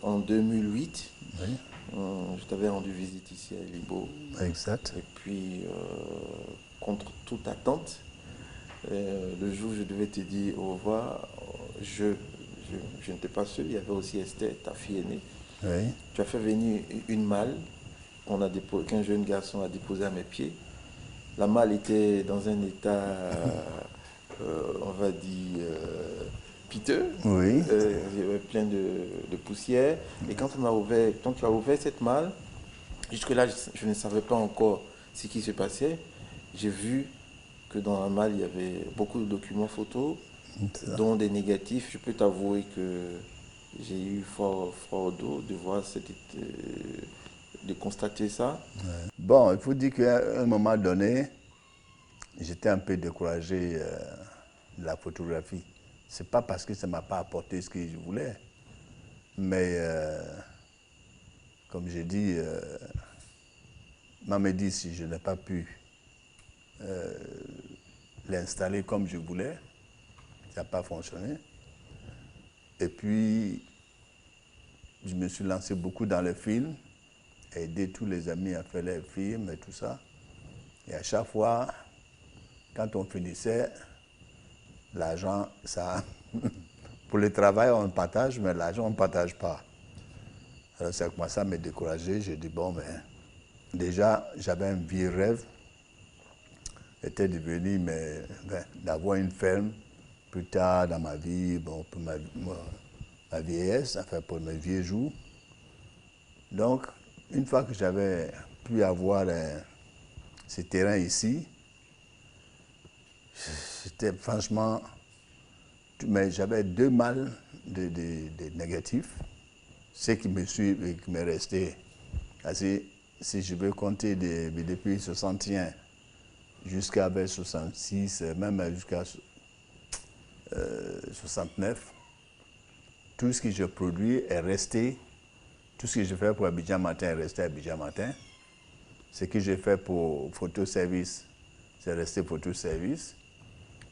en 2008. Oui, Je t'avais rendu visite ici à Elibo. exact. Et puis, contre toute attente, le jour où je devais te dire au revoir, je n'étais pas seul. Il y avait aussi Esther, ta fille aînée. Oui, Tu as fait venir une malle qu'un jeune garçon a déposée à mes pieds. La malle était dans un état, on va dire, piteux. oui. Il y avait plein de poussière. Et quand tu as ouvert cette malle, jusque-là, je ne savais pas encore ce qui se passait. J'ai vu que dans la malle, il y avait beaucoup de documents photos, Ça. dont des négatifs. Je peux t'avouer que j'ai eu fort au dos de voir de constater ça. Bon, il faut dire qu'à un moment donné, j'étais un peu découragé de la photographie. C'est pas parce que ça ne m'a pas apporté ce que je voulais, mais comme j'ai dit, Mamedi, si je n'ai pas pu l'installer comme je voulais, ça n'a pas fonctionné. Et puis, je me suis lancé beaucoup dans les films, aidé tous les amis à faire les films et tout ça. Et à chaque fois, quand on finissait, l'argent, ça, pour le travail, on partage, mais l'argent, on ne partage pas. Alors, ça a commencé à me décourager. J'ai dit, bon, ben, déjà, j'avais un vieux rêve, était devenu, mais, ben, d'avoir une ferme plus tard dans ma vie, bon, pour ma vieillesse, enfin, pour mes vieux jours. Donc, une fois que j'avais pu avoir ce terrain ici, c'était franchement, mais j'avais deux malles de négatifs. Ce qui me suit et qui m'est resté. Parce que si je veux compter depuis 61 jusqu'à 66, même jusqu'à 69, tout ce que je produis est resté. Tout ce que je fais pour Abidjan Matin est resté Abidjan Matin. Ce que j'ai fait pour Photo Service, c'est resté Photo Service.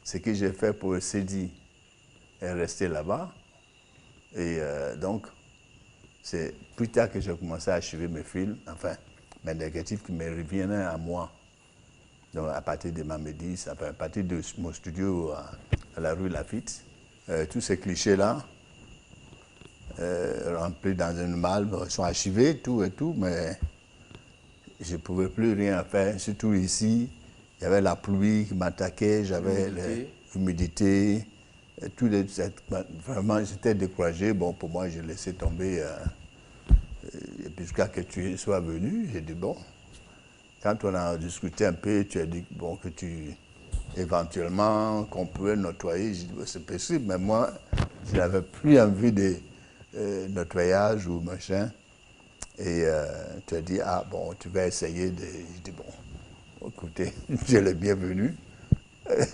Ce que j'ai fait pour CEDI est resté là-bas. Et donc, c'est plus tard que j'ai commencé à achever mes films, enfin, mes négatifs qui me revenaient à moi. Donc, à partir de Mamedi, enfin, à partir de mon studio à la rue Lafitte, tous ces clichés-là, remplis dans une malle, sont archivés, tout et tout, mais je ne pouvais plus rien faire. Surtout ici, il y avait la pluie qui m'attaquait, j'avais l'humidité, vraiment, j'étais découragé. Bon, pour moi, j'ai laissé tomber. Et puis jusqu'à que tu sois venu, j'ai dit, bon, quand on a discuté un peu, tu as dit, bon, que éventuellement, qu'on pouvait nettoyer. J'ai dit, bon, c'est possible, mais moi, je n'avais plus envie de nettoyage ou machin. Et tu as dit, ah bon, tu vas essayer de... J'ai dit, bon, écoutez, tu es le bienvenu,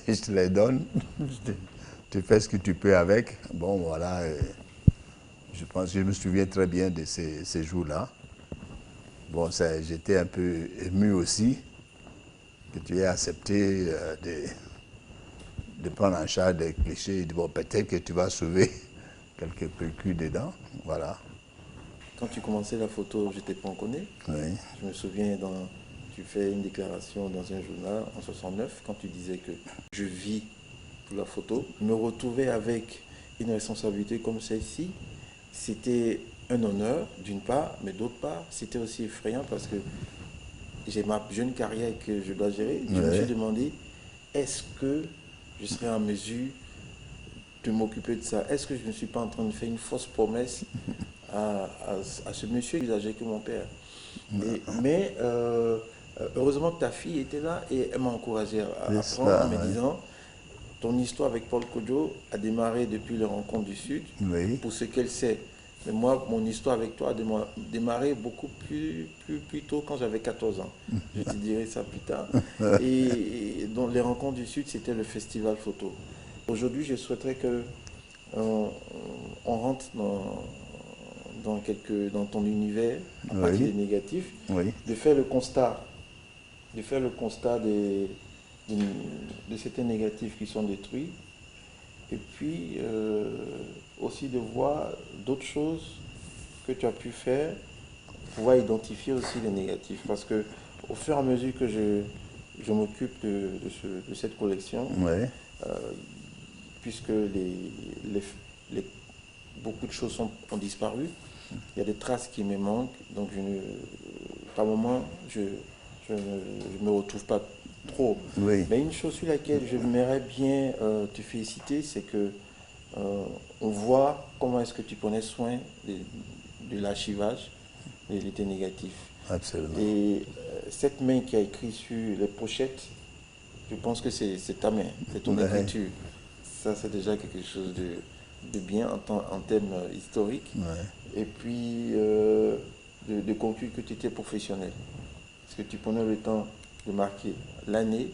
je te les donne, tu fais ce que tu peux avec. Bon, voilà, je pense que je me souviens très bien de ces jours-là. Bon, j'étais un peu ému aussi que tu aies accepté de prendre en charge des clichés. Et bon, peut-être que tu vas sauver quelques PQ dedans. Voilà. Quand tu commençais la photo, je t'ai pas connu. Oui. Je me souviens, tu fais une déclaration dans un journal en 69, quand tu disais que je vis pour la photo. Me retrouver avec une responsabilité comme celle-ci, c'était un honneur d'une part, mais d'autre part, c'était aussi effrayant parce que j'ai ma jeune carrière que je dois gérer. Je me suis Oui. demandé, est-ce que je serai en mesure de m'occuper de ça? Est-ce que je ne suis pas en train de faire une fausse promesse à ce monsieur plus âgé que mon père? Mais heureusement que ta fille était là et elle m'a encouragé à C'est apprendre en ça, me disant, ton histoire avec Paul Kodjo a démarré depuis les rencontres du Sud, oui. pour ce qu'elle sait. Mais moi, mon histoire avec toi a démarré beaucoup plus tôt, quand j'avais 14 ans. Je te dirai ça plus tard. Et donc, les rencontres du Sud, c'était le festival photo. Aujourd'hui, je souhaiterais que on rentre dans ton univers à partir Oui. des négatifs, Oui. de faire le constat, de certains négatifs qui sont détruits, et puis aussi de voir d'autres choses que tu as pu faire pour pouvoir identifier aussi les négatifs. Parce que au fur et à mesure que je m'occupe de cette collection, Ouais. puisque les- beaucoup de choses ont disparu, il y a des traces qui me manquent, donc par moment, je me retrouve pas trop. Oui. Mais une chose sur laquelle je m'aimerais bien te féliciter, c'est que on voit comment est-ce que tu prenais soin de l'archivage de tes négatifs. Absolument. Et cette main qui a écrit sur les pochettes, je pense que c'est ta main, c'est ton Ouais. écriture. Ça, c'est déjà quelque chose de bien en termes historiques. Ouais. Et puis, de conclure que tu étais professionnel. Parce que tu prenais le temps de marquer l'année,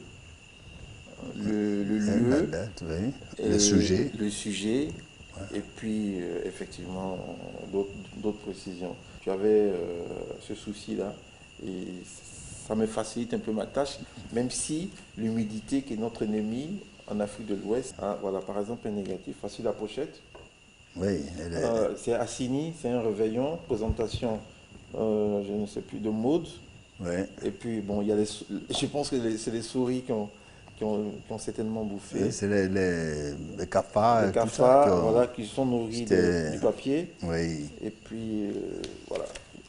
le La lieu, date, oui. et Le sujet. le sujet, et puis effectivement d'autres précisions. Tu avais ce souci-là et ça me facilite un peu ma tâche, même si l'humidité qui est notre ennemi en Afrique de l'Ouest, hein, voilà par exemple un négatif, facile la pochette. Oui. C'est Assini, c'est un réveillon, présentation, je ne sais plus, de mode. Ouais. Et puis bon, il y a je pense que c'est les souris qui ont certainement bouffé. C'est les cafards, Les tout ça. cafards, voilà, qui sont nourris C'était. du papier. Oui. Et puis, voilà.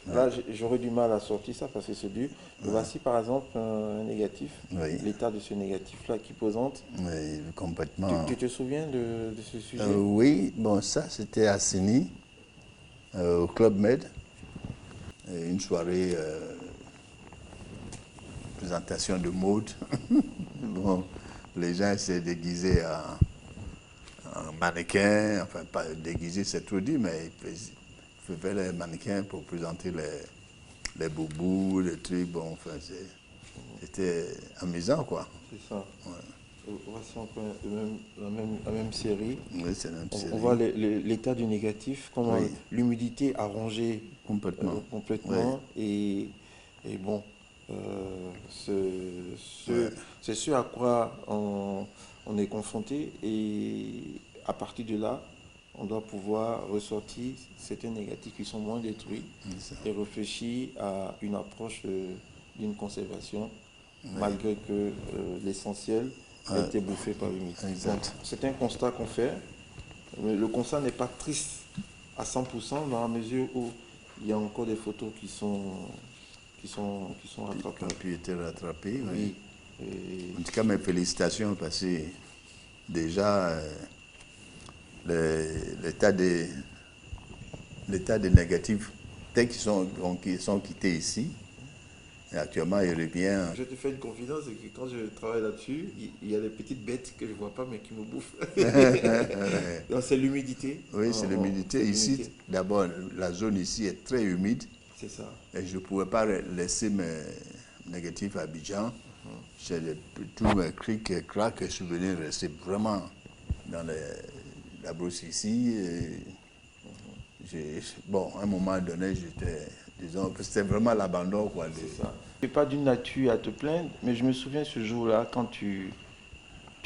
Ouais. Là, j'aurais du mal à sortir ça parce que c'est dur. Mais voici par exemple un négatif, Oui. l'état de ce négatif-là qui présente. Oui, complètement. Tu te souviens de ce sujet? Oui, bon, ça c'était à Sini, au Club Med. Et une soirée, présentation de mode. Bon, les gens s'est déguisés en mannequin, enfin pas déguisés, c'est trop dit, mais ils faisaient les mannequins pour présenter les boubous, les trucs, bon, enfin c'était amusant quoi. C'est ça. Ouais. Voici encore la même série. Oui, c'est une série. On voit l'état du négatif, comment Oui. l'humidité a rongé Complètement. complètement. Et bon, Ouais. c'est ce à quoi on est confronté. Et à partir de là, on doit pouvoir ressortir certains négatifs qui sont moins détruits et réfléchir à une approche d'une conservation, malgré que l'essentiel a été bouffé par l'humidité. Exact. C'est un constat qu'on fait. Mais le constat n'est pas triste à 100% dans la mesure où il y a encore des photos qui sont Qui rattrapables. ont pu être rattrapés, oui. Oui. En tout cas, mes félicitations parce que déjà, l'état des négatifs, dès qu'ils sont quittés ici, et actuellement, il revient. Je te fais une confidence, c'est que quand je travaille là-dessus, il y a des petites bêtes que je ne vois pas mais qui me bouffent. Donc, c'est l'humidité. Oui, c'est l'humidité. Ici, l'humidité. d'abord, la zone ici est très humide C'est ça. et je ne pouvais pas laisser mes négatifs à Abidjan. Tous mes crics et craques, je suis venu rester vraiment dans la brousse ici. Bon, à un moment donné, disons, c'était vraiment l'abandon, quoi. C'est ça. Je n'ai pas d'une nature à te plaindre, mais je me souviens ce jour-là, quand tu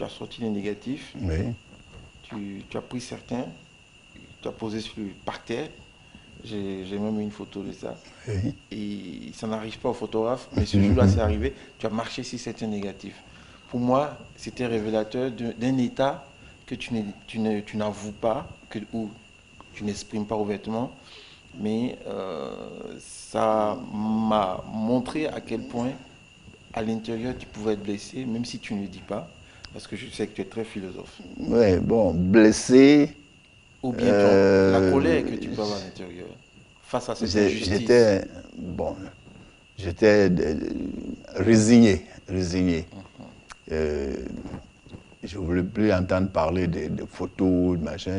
as sorti les négatifs, Oui. tu as pris certains, tu as posé par terre. J'ai même une photo de ça. Oui. Et ça n'arrive pas au photographe, mais ce jour-là, c'est arrivé. Tu as marché sur certains négatifs. Pour moi, c'était révélateur d'un état que tu n'avoues pas, ou tu n'exprimes pas ouvertement. Mais ça m'a montré à quel point, à l'intérieur, tu pouvais être blessé, même si tu ne le dis pas, parce que je sais que tu es très philosophe. Oui, bon, blessé. Ou bien la colère que tu peux avoir à l'intérieur, face à cette injustice. J'étais résigné. Je ne voulais plus entendre parler de photos, de machin.